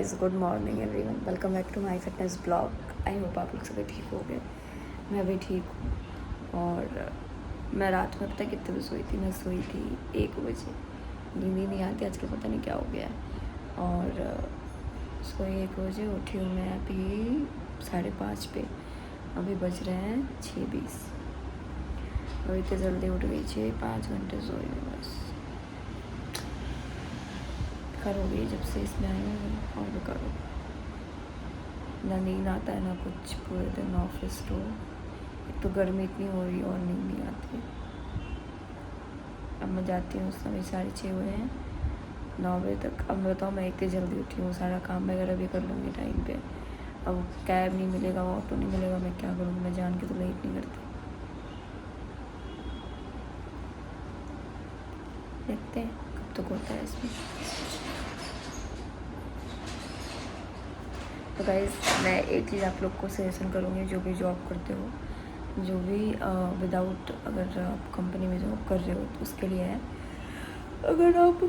Guys, good morning everyone. Welcome back to my fitness blog. I hope आप लोग सभी ठीक हो गए। मैं भी ठीक हूँ। और मैं रात में पता कितने बजे सोई थी? मैं सोई थी 1 बजे। नींद ही नहीं आती आजकल, पता नहीं क्या हो गया है। और सोई 1 बजे, उठी हूँ मैं अभी 5:30 पे। अभी बज रहे हैं 6:20। अभी इतने जल्दी उठ गई, 5 घंटे सोई हूँ बस। करोगी जब से इसमें आई हूँ और भी करो। ना नींद आता है ना कुछ, पूरे दिन ऑफिस तो एक तो गर्मी इतनी हो रही है और नींद नहीं आती। अब मैं जाती हूँ, उस समय 6:30 हुए हैं, 9 बजे तक। अब मैं बताऊँ, मैं इतनी जल्दी उठी हूँ, सारा काम वगैरह भी कर लूँगी टाइम पे। अब कैब नहीं मिलेगा, ऑटो नहीं मिलेगा, मैं क्या करूँगी? मैं जान के तो लेट नहीं करती। देखते हैं कब तक होता है इसमें। तो गाइस, मैं एक चीज़ आप लोग को सजेशन करूँगी, जो भी जॉब करते हो, जो भी विदाउट, अगर आप कंपनी में जॉब कर रहे हो तो उसके लिए है। अगर आप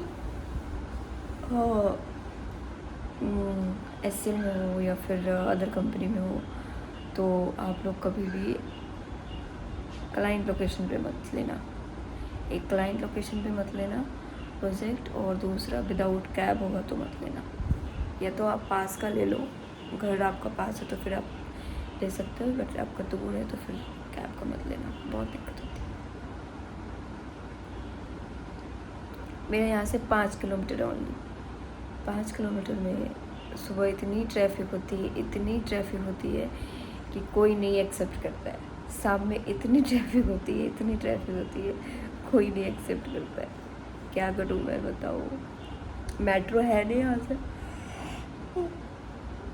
एसएल में हो या फिर अदर कंपनी में हो, तो आप लोग कभी भी क्लाइंट लोकेशन पे मत लेना। एक क्लाइंट लोकेशन पे मत लेना प्रोजेक्ट, और दूसरा विदाउट कैब होगा तो मत लेना। या तो आप पास का ले लो, घर आपका पास है तो फिर आप ले सकते हो, बट आपका दूर है तो फिर कैब का मत लेना, बहुत दिक्कत होती है। मेरे यहाँ से 5 किलोमीटर ओनली। 5 किलोमीटर में सुबह इतनी ट्रैफिक होती है, इतनी ट्रैफिक होती है कि कोई नहीं एक्सेप्ट करता है। शाम में इतनी ट्रैफिक होती है, इतनी ट्रैफिक होती है, कोई नहीं एक्सेप्ट करता है। क्या करूँ मैं, बताओ? मेट्रो है नहीं यहाँ से,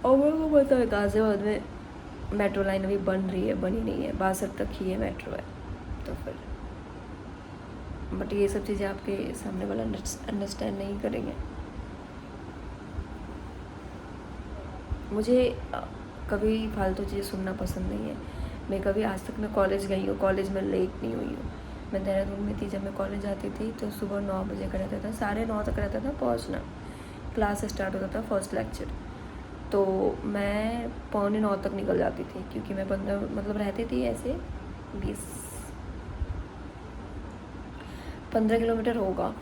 और मेरे को पता है गाज़ियाबाद में मेट्रो लाइन अभी बन रही है, बनी नहीं है, 62 तक ही है मेट्रो है। तो फिर बट ये सब चीज़ें आपके सामने वाला अंडरस्टैंड नहीं करेंगे। मुझे कभी फालतू चीज़ें सुनना पसंद नहीं है। मैं कभी आज तक मैं कॉलेज गई हूँ, कॉलेज में लेट नहीं हुई हूँ। मैं देहरादून में थी, जब मैं कॉलेज जाती थी तो सुबह 9 बजे का रहता था, 9:30 तक रहता था पहुँचना। क्लास स्टार्ट होता था, फर्स्ट लेक्चर, तो मैं 8:45 तक निकल जाती थी, क्योंकि मैं 15 रहती थी ऐसे 15 किलोमीटर होगा।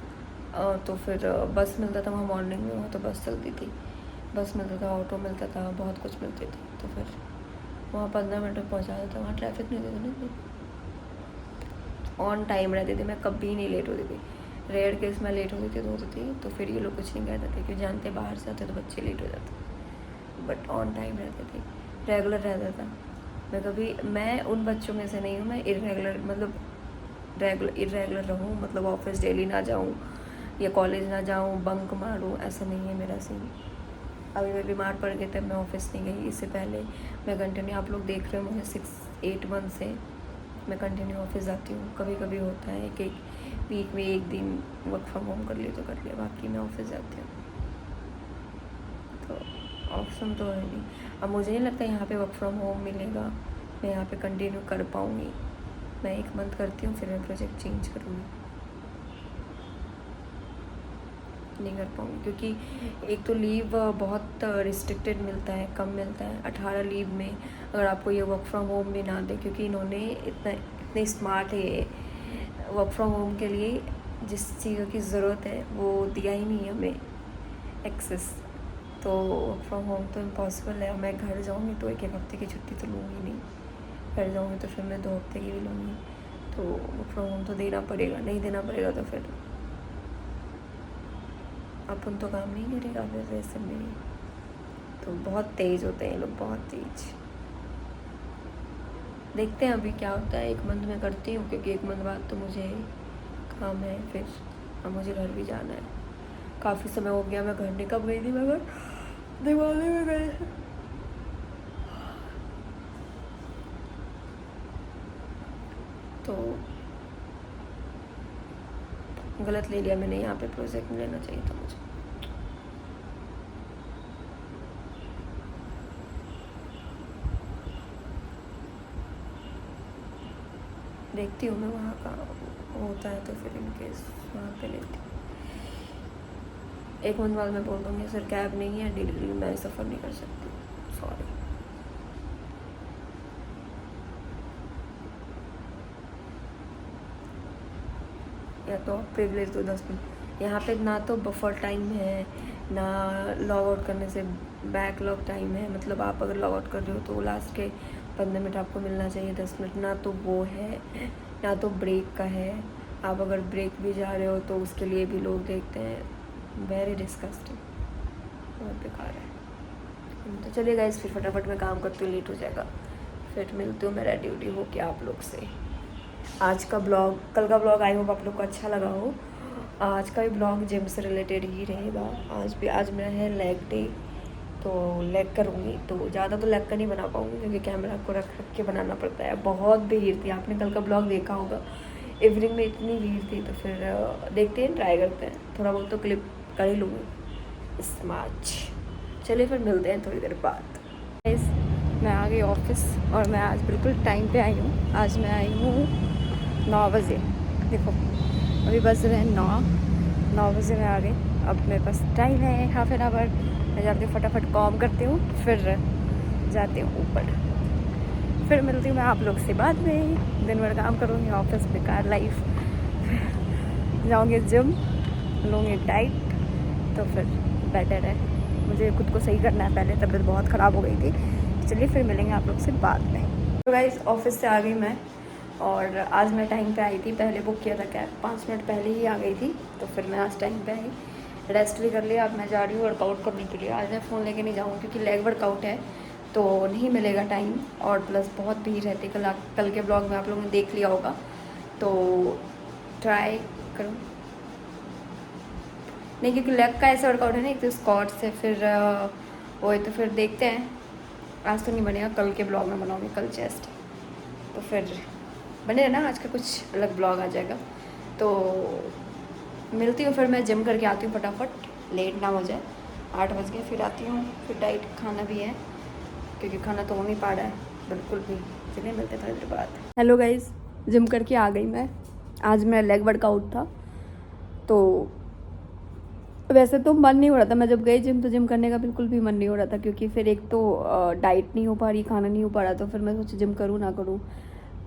तो फिर बस मिलता था वहाँ मॉर्निंग में, वहाँ तो बस चलती थी, बस मिलता था, ऑटो मिलता था, बहुत कुछ मिलती थी। तो फिर वहाँ 15 मिनट में पहुँचा देता था, वहाँ ट्रैफिक नहीं थी ना, ऑन टाइम रहती थी, मैं कभी नहीं लेट होती थी। रेयर केस में लेट होती थी तो होती थी, तो फिर ये लोग कुछ नहीं कहते थे, क्योंकि जानते बाहर से आते तो बच्चे लेट हो जाते। बट ऑन टाइम रहते थे, रेगुलर रहता था। मैं उन बच्चों में से नहीं हूँ, मैं इरेगुलर, मतलब इरेगुलर रहूँ, मतलब ऑफिस डेली ना जाऊँ या कॉलेज ना जाऊँ, बंक मारूँ, ऐसा नहीं है मेरा सीन। अभी मैं बीमार पड़ गई तब मैं ऑफिस नहीं गई, इससे पहले मैं कंटिन्यू, आप लोग देख रहे हो मुझे 6-8 मंथ से मैं कंटिन्यू ऑफिस जाती हूँ। कभी कभी होता है कि वीक में 1 दिन वर्क फ्रॉम होम कर लिया तो कर लिया, बाकी मैं ऑफिस जाती हूँ। तो ऑप्शन तो है नहीं। अब मुझे नहीं लगता यहाँ पे वर्क फ्रॉम होम मिलेगा, मैं यहाँ पे कंटिन्यू कर पाऊँगी। मैं 1 मंथ करती हूँ, फिर मैं प्रोजेक्ट चेंज करूँगी, नहीं कर पाऊँगी, क्योंकि एक तो लीव बहुत रिस्ट्रिक्टेड मिलता है, कम मिलता है। 18 लीव में अगर आपको ये वर्क फ्रॉम होम भी ना दे, क्योंकि इन्होंने इतने स्मार्ट है ये, वर्क फ्रॉम होम के लिए जिस चीज़ों की ज़रूरत है वो दिया ही नहीं हमें एक्सेस। तो वर्क फ्रॉम होम तो इम्पॉसिबल है। मैं घर जाऊँगी तो 1-1 हफ्ते की छुट्टी तो लूँगी नहीं, घर जाऊँगी तो फिर मैं 2 हफ्ते की भी लूँगी। तो वर्क फ्रॉम होम तो देना पड़ेगा, नहीं देना पड़ेगा तो फिर अपन तो काम नहीं करेगा फिर वैसे में। तो बहुत तेज़ होते हैं ये लोग, बहुत तेज़। देखते हैं अभी क्या होता है। 1 मंथ में करती हूँ, क्योंकि 1 मंथ बाद तो मुझे काम है, फिर अब मुझे घर भी जाना है। काफ़ी समय हो गया मैं घर नहीं, कब गई थी मैं घर? दिवाली में गए थे। तो गलत ले लिया मैंने, यहाँ पे प्रोजेक्ट में लेना चाहिए था मुझे। देखती हूँ मैं वहाँ का होता है तो फिर इनकेस वहाँ पे लेती हूँ। 1 मंथ बाद मैं बोल दूँगी सर कैब नहीं है, डेली मैं सफ़र नहीं कर सकती, सॉरी। या तो आप प्रिविलेज दो 10 मिनट। यहाँ पे ना तो बफर टाइम है, ना लॉग आउट करने से बैकलॉग टाइम है। मतलब आप अगर लॉग आउट कर रहे हो तो लास्ट के 15 मिनट आपको मिलना चाहिए, 10 मिनट। ना तो वो है, ना तो ब्रेक का है। आप अगर ब्रेक भी जा रहे हो तो उसके लिए भी लोग देखते हैं। वेरी डिस्कस्टिंग, बहुत बेकार है। तो चलिए गाइस, फिर फटाफट मैं काम करती हूँ, लेट हो जाएगा। फिर मिलती हूँ मैं रेडी वेडी हो के आप लोग से। आज का ब्लॉग, कल का ब्लॉग आई होप आप लोग को अच्छा लगा हो। आज का भी ब्लॉग जिम से रिलेटेड ही रहेगा। आज मेरा है लेग डे, तो लेग करूँगी। तो ज़्यादा तो लेग का नहीं बना पाऊँगी क्योंकि कैमरा को रख के बनाना पड़ता है। बहुत भीड़ थी, आपने कल का ब्लॉग देखा होगा, इवनिंग में इतनी भीड़ थी। तो फिर देखते हैं, ट्राई करते हैं, थोड़ा बहुत तो क्लिप कर ही लूँगी स्मार्ट। चलिए फिर मिलते हैं थोड़ी देर बाद। मैं आ गई ऑफिस और मैं आज बिल्कुल टाइम पे आई हूँ। आज मैं आई हूँ 9 बजे। देखो अभी बज रहे हैं 9 बजे मैं आ गई। अब मेरे पास टाइम है हाफ एन आवर। मैं जाती हूँ, फटाफट काम करती हूँ, फिर जाती हूँ ऊपर। फिर मिलती हूँ मैं आप लोग से बाद में। दिन भर काम करूँगी, ऑफिस बेकार लाइफ। जाऊँगी जिम, लूँगी डाइट, तो फिर बेटर है। मुझे खुद को सही करना है, पहले तबीयत बहुत ख़राब हो गई थी। चलिए फिर मिलेंगे आप लोग से बाद में। तो गाइस ऑफिस से आ गई मैं, और आज मैं टाइम पे आई थी। पहले बुक किया था कैब, 5 मिनट पहले ही आ गई थी। तो फिर मैं आज टाइम पे आई, रेस्ट भी कर लिया। अब मैं जा रही हूँ वर्कआउट करने के लिए। आज मैं फ़ोन लेके नहीं जाऊँगी क्योंकि लेग वर्कआउट है तो नहीं मिलेगा टाइम, और प्लस बहुत भीड़ रहती है। कल के ब्लॉग में आप लोगों ने देख लिया होगा, तो ट्राई करूँ नहीं, क्योंकि लेग का ऐसा वर्कआउट है ना, एक तो स्क्वाट्स है, फिर वो है, तो फिर देखते हैं। आज तो नहीं बनेगा, कल के ब्लॉग में बनाऊँगी, कल चेस्ट। तो फिर बने रहना, आज का कुछ अलग ब्लॉग आ जाएगा। तो मिलती हूँ फिर, मैं जिम करके आती हूँ फटाफट, लेट ना हो जाए। 8 बज गए, फिर आती हूँ। फिर डाइट खाना भी है क्योंकि खाना तो हो नहीं पा रहा है बिल्कुल भी। चलिए मिलते हैं थोड़ी देर बाद। हेलो गाइस, जिम करके आ गई मैं। आज मेरा लेग वर्कआउट था। तो वैसे तो मन नहीं हो रहा था, मैं जब गई जिम तो जिम करने का बिल्कुल भी मन नहीं हो रहा था, क्योंकि फिर एक तो डाइट नहीं हो पा रही, खाना नहीं हो पा रहा। तो फिर मैं सोची जिम करूँ ना करूँ।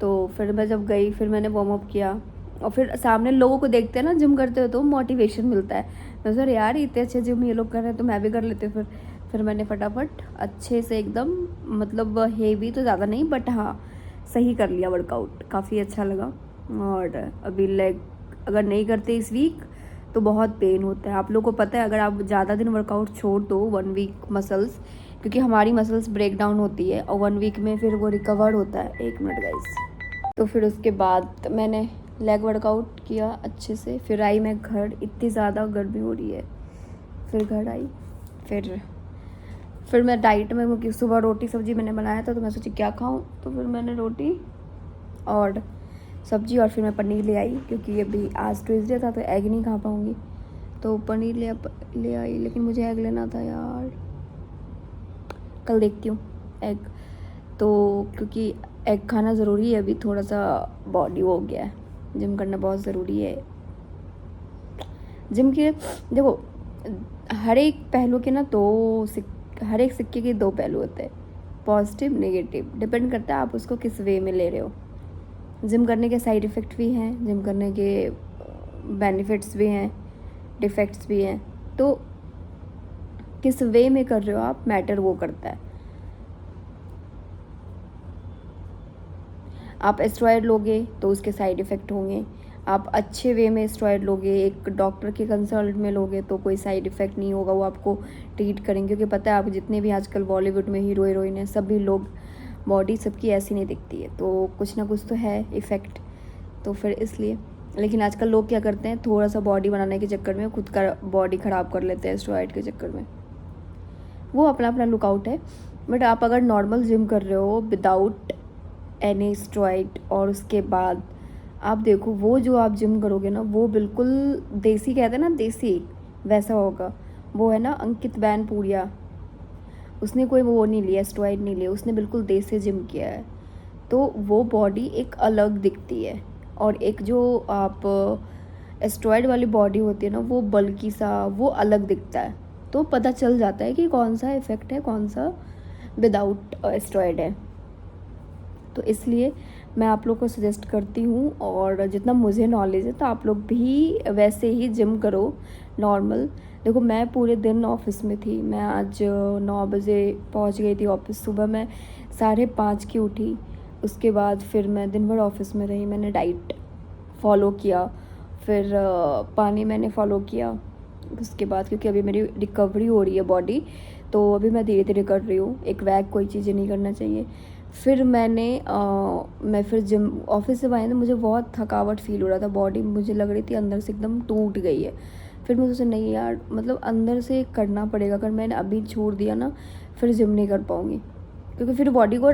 तो फिर मैं जब गई, फिर मैंने वार्म अप किया, और फिर सामने लोगों को देखते हैं ना जिम करते हो तो मोटिवेशन मिलता है। तो सर यार इतने अच्छे जिम ये लोग कर रहे हैं तो मैं भी कर लेती हूँ। फिर मैंने फटाफट अच्छे से एकदम, मतलब हेवी तो ज़्यादा नहीं, बट हाँ सही कर लिया वर्कआउट, काफ़ी अच्छा लगा। और अभी लेग अगर नहीं करते इस वीक तो बहुत पेन होता है। आप लोगों को पता है, अगर आप ज़्यादा दिन वर्कआउट छोड़ दो 1 वीक मसल्स, क्योंकि हमारी मसल्स ब्रेक डाउन होती है और 1 वीक में फिर वो रिकवर होता है। 1 मिनट गाइस। तो फिर उसके बाद मैंने लेग वर्कआउट किया अच्छे से, फिर आई मैं घर। इतनी ज़्यादा गर्मी हो रही है, फिर घर आई। फिर मैं डाइट में, क्योंकि सुबह रोटी सब्जी मैंने बनाया था तो मैं सोची क्या खाऊं, तो फिर मैंने रोटी और सब्जी, और फिर मैं पनीर ले आई क्योंकि अभी आज ट्यूसडे था तो एग नहीं खा पाऊँगी। तो पनीर ले आई, लेकिन मुझे एग लेना था यार, कल देखती हूँ एग। तो क्योंकि एग खाना ज़रूरी है, अभी थोड़ा सा बॉडी हो गया है, जिम करना बहुत ज़रूरी है। जिम के देखो, हर एक पहलू के ना हर एक सिक्के के 2 पहलू होते हैं, पॉजिटिव नेगेटिव। डिपेंड करता है आप उसको किस वे में ले रहे हो। जिम करने के साइड इफ़ेक्ट भी हैं, जिम करने के बेनिफिट्स भी हैं, डिफेक्ट्स भी हैं। तो किस वे में कर रहे हो आप, मैटर वो करता है। आप एस्टेरॉयड लोगे तो उसके साइड इफ़ेक्ट होंगे। आप अच्छे वे में एस्टेरॉयड लोगे, एक डॉक्टर के कंसल्ट में लोगे तो कोई साइड इफ़ेक्ट नहीं होगा, वो आपको ट्रीट करेंगे। क्योंकि पता है, आप जितने भी आजकल बॉलीवुड में हीरो हीरोइन हैं, सभी लोग बॉडी सबकी ऐसी नहीं दिखती है, तो कुछ ना कुछ तो है इफ़ेक्ट। तो फिर इसलिए, लेकिन आजकल लोग क्या करते हैं, थोड़ा सा बॉडी बनाने के चक्कर में खुद का बॉडी ख़राब कर लेते हैं एस्टेरॉयड के चक्कर में। वो अपना अपना लुकआउट है। बट आप अगर नॉर्मल जिम कर रहे हो विदाउट एनी स्टेरॉइड, और उसके बाद आप देखो वो जो आप जिम करोगे ना, वो बिल्कुल देसी, कहते हैं ना देसी, वैसा होगा। वो है ना अंकित बैनपुरिया, उसने कोई वो नहीं लिया, स्टेरॉइड नहीं लिया, उसने बिल्कुल देसी जिम किया है। तो वो बॉडी एक अलग दिखती है। और एक जो आप एस्ट्रॉयड वाली बॉडी होती है ना, वो बल्कि सा, वो अलग दिखता है, तो पता चल जाता है कि कौन सा इफ़ेक्ट है, कौन सा विदाउट एस्ट्रॉयड है। तो इसलिए मैं आप लोग को सजेस्ट करती हूँ, और जितना मुझे नॉलेज है तो आप लोग भी वैसे ही जिम करो नॉर्मल। देखो मैं पूरे दिन ऑफिस में थी, मैं आज 9 बजे पहुँच गई थी ऑफिस। सुबह मैं 5:30 की उठी, उसके बाद फिर मैं दिन भर ऑफिस में रही, मैंने डाइट फॉलो किया, फिर पानी मैंने फॉलो किया। उसके बाद क्योंकि अभी मेरी रिकवरी हो रही है बॉडी, तो अभी मैं धीरे धीरे कर रही हूँ, एक वैग कोई चीज़ें नहीं करना चाहिए। फिर मैं फिर जिम ऑफिस से आई तो मुझे बहुत थकावट फील हो रहा था, बॉडी मुझे लग रही थी अंदर से एकदम टूट गई है। फिर मुझे सोचा नहीं यार, मतलब अंदर से करना पड़ेगा, अगर मैंने अभी छोड़ दिया ना फिर जिम नहीं कर पाऊँगी, क्योंकि फिर बॉडी को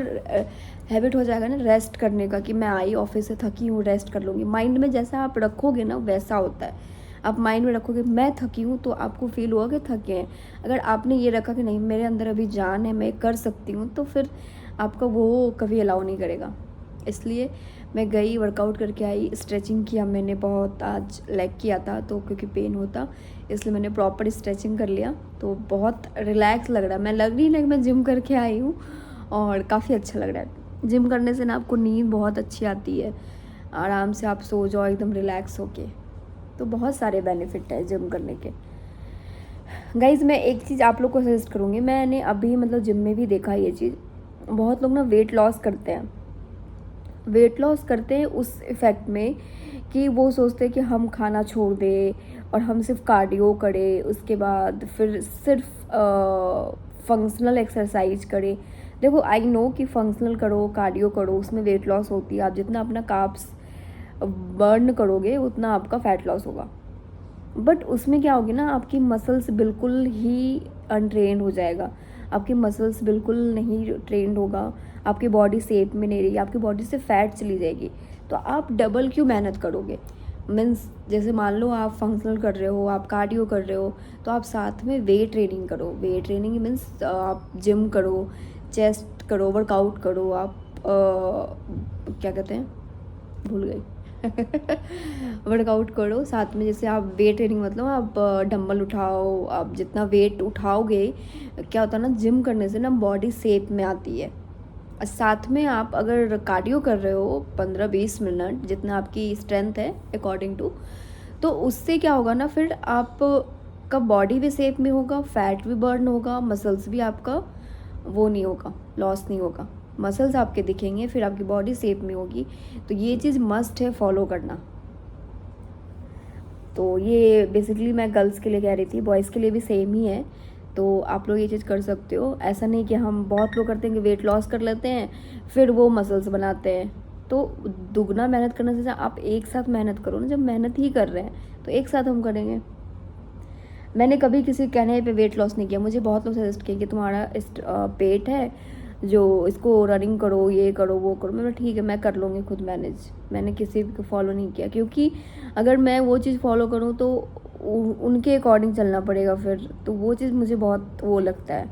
हैबिट हो जाएगा ना रेस्ट करने का, कि मैं आई ऑफिस से थकी हूँ रेस्ट कर लूँगी। माइंड में जैसा आप रखोगे ना वैसा होता है। आप माइंड में रखोगे मैं थकी हूँ तो आपको फील होगा कि थके हैं। अगर आपने ये रखा कि नहीं मेरे अंदर अभी जान है, मैं कर सकती हूँ, तो फिर आपका वो कभी अलाउ नहीं करेगा। इसलिए मैं गई, वर्कआउट करके आई, स्ट्रेचिंग किया मैंने बहुत, आज लेग किया था तो क्योंकि पेन होता इसलिए मैंने प्रॉपर स्ट्रेचिंग कर लिया, तो बहुत रिलैक्स लग रहा है। मैं लग नहीं लग मैं जिम करके आई हूँ और काफ़ी अच्छा लग रहा है। जिम करने से ना आपको नींद बहुत अच्छी आती है, आराम से आप सो जाओ एकदम रिलैक्स होके। तो बहुत सारे बेनिफिट है जिम करने के। गाइज़ मैं एक चीज़ आप लोग को सजेस्ट करूँगी, मैंने अभी मतलब जिम में भी देखा ये चीज़, बहुत लोग ना वेट लॉस करते हैं उस इफ़ेक्ट में कि वो सोचते हैं कि हम खाना छोड़ दें और हम सिर्फ कार्डियो करें, उसके बाद फिर सिर्फ फंक्शनल एक्सरसाइज करें। देखो आई नो कि फंक्शनल करो, कार्डियो करो, उसमें वेट लॉस होती है। आप जितना अपना कार्ब्स बर्न करोगे उतना आपका फैट लॉस होगा, बट उसमें क्या होगी ना, आपकी मसल्स बिल्कुल ही अनट्रेंड हो जाएगा, आपकी मसल्स बिल्कुल नहीं ट्रेंड होगा, आपकी बॉडी शेप में नहीं रहेगी, आपकी बॉडी से फैट चली जाएगी। तो आप डबल क्यों मेहनत करोगे? मीन्स जैसे मान लो आप फंक्शनल कर रहे हो, आप कार्डियो कर रहे हो, तो आप साथ में वेट ट्रेनिंग करो। वेट ट्रेनिंग मीन्स आप जिम करो, चेस्ट करो, वर्कआउट करो, आप क्या कहते हैं भूल गई वर्कआउट करो साथ में। जैसे आप वेट ट्रेनिंग मतलब आप डंबल उठाओ, आप जितना वेट उठाओगे, क्या होता है ना जिम करने से ना बॉडी शेप में आती है। साथ में आप अगर कार्डियो कर रहे हो 15-20 मिनट, जितना आपकी स्ट्रेंथ है अकॉर्डिंग टू, तो उससे क्या होगा ना, फिर आप का बॉडी भी शेप में होगा, फैट भी बर्न होगा, मसल्स भी आपका वो नहीं होगा, लॉस नहीं होगा, मसल्स आपके दिखेंगे, फिर आपकी बॉडी शेप में होगी। तो ये चीज़ मस्ट है फॉलो करना। तो ये बेसिकली मैं गर्ल्स के लिए कह रही थी, बॉयज़ के लिए भी सेम ही है। तो आप लोग ये चीज़ कर सकते हो। ऐसा नहीं कि हम बहुत लोग करते हैं कि वेट लॉस कर लेते हैं फिर वो मसल्स बनाते हैं, तो दुगना मेहनत करने से आप एक साथ मेहनत करो ना। जब मेहनत ही कर रहे हैं तो एक साथ हम करेंगे। मैंने कभी किसी कहने पे वेट लॉस नहीं किया, मुझे बहुत लोग सजेस्ट किए कि तुम्हारा पेट है जो इसको रनिंग करो, ये करो, वो करो। मैं ठीक है मैं कर लूँगी खुद मैनेज। मैंने किसी को फॉलो नहीं किया, क्योंकि अगर मैं वो चीज़ फॉलो करूँ तो उनके अकॉर्डिंग चलना पड़ेगा फिर, तो वो चीज़ मुझे बहुत वो लगता है।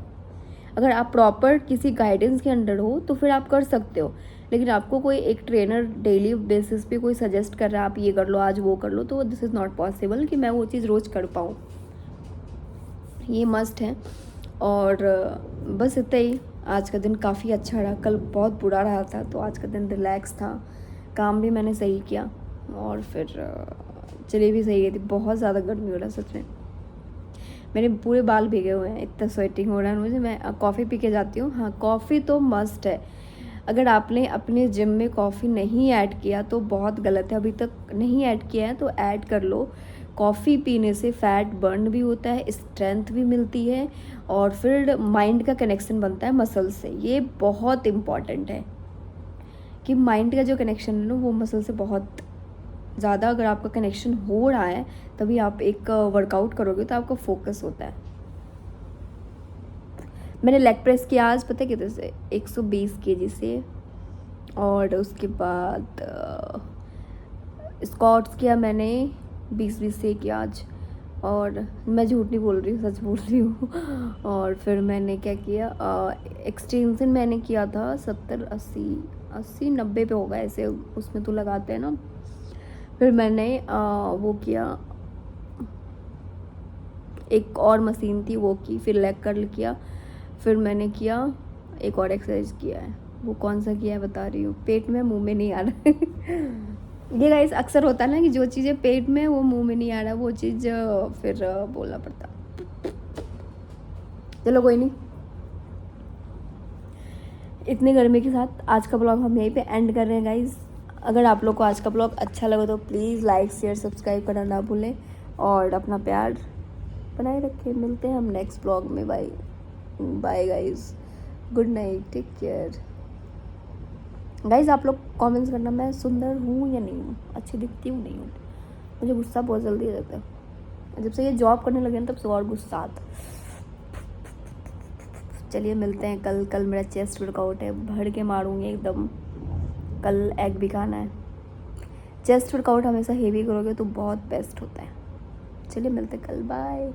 अगर आप प्रॉपर किसी गाइडेंस के अंडर हो तो फिर आप कर सकते हो, लेकिन आपको कोई एक ट्रेनर डेली बेसिस पे कोई सजेस्ट कर रहा है आप ये कर लो, आज वो कर लो, तो दिस इज़ नॉट पॉसिबल कि मैं वो चीज़ रोज़ कर पाऊँ। ये मस्ट है। और बस इतना ही। आज का दिन काफ़ी अच्छा रहा, कल बहुत बुरा रहा था, तो आज का दिन रिलैक्स था। काम भी मैंने सही किया और फिर चली भी सही गई थी। बहुत ज़्यादा गर्मी हो रहा है सच में, मेरे पूरे बाल भीगे हुए हैं, इतना स्वेटिंग हो रहा है मुझे। मैं कॉफ़ी पी के जाती हूँ। हाँ कॉफ़ी तो मस्ट है। अगर आपने अपने जिम में कॉफ़ी नहीं ऐड किया तो बहुत गलत है, अभी तक नहीं ऐड किया है तो ऐड कर लो। कॉफ़ी पीने से फैट बर्न भी होता है, स्ट्रेंथ भी मिलती है और फिर माइंड का कनेक्शन बनता है मसल से। ये बहुत इम्पॉर्टेंट है कि माइंड का जो कनेक्शन है ना वो मसल से बहुत ज़्यादा अगर आपका कनेक्शन हो रहा है तभी आप एक वर्कआउट करोगे तो आपका फोकस होता है। मैंने लेग प्रेस किया आज, पता है कितने से, 120 kg से। और उसके बाद स्क्वाट्स किया मैंने 20-20 से किया आज। और मैं झूठ नहीं बोल रही हूँ, सच बोल रही हूँ। और फिर मैंने क्या किया, एक्सटेंशन मैंने किया था 70-80-90 पे होगा ऐसे, उसमें तो लगाते हैं ना। फिर मैंने वो किया, एक और मशीन थी वो की, फिर लेग कर्ल किया, फिर मैंने किया एक और एक्सरसाइज किया है। वो कौन सा किया है बता रही हूँ, पेट में मुंह में नहीं आ रहा ये गाइस अक्सर होता है ना कि जो चीज़ें पेट में वो मुंह में नहीं आ रहा, वो चीज़ फिर बोलना पड़ता। चलो कोई नहीं, इतनी गर्मी के साथ आज का ब्लॉग हम यहीं पे एंड कर रहे हैं गाइस। अगर आप लोग को आज का ब्लॉग अच्छा लगा तो प्लीज़ लाइक शेयर सब्सक्राइब करना ना भूलें और अपना प्यार बनाए रखें। मिलते हैं हम नेक्स्ट ब्लॉग में। Bye bye guys, good night, take care. Guys आप लोग कमेंट्स करना मैं सुंदर हूँ या नहीं हूँ, अच्छी दिखती हूँ नहीं हूँ। मुझे गुस्सा बहुत जल्दी आ जाता है, जब से ये जॉब करने लगे ना तब से और गुस्सा आता। चलिए मिलते हैं कल मेरा चेस्ट वर्कआउट है, भर के मारूंगी एकदम। कल एग भी खाना है। चेस्ट वर्कआउट हमेशा हेवी करोगे तो बहुत बेस्ट होता है। चलिए मिलते हैं कल, बाय।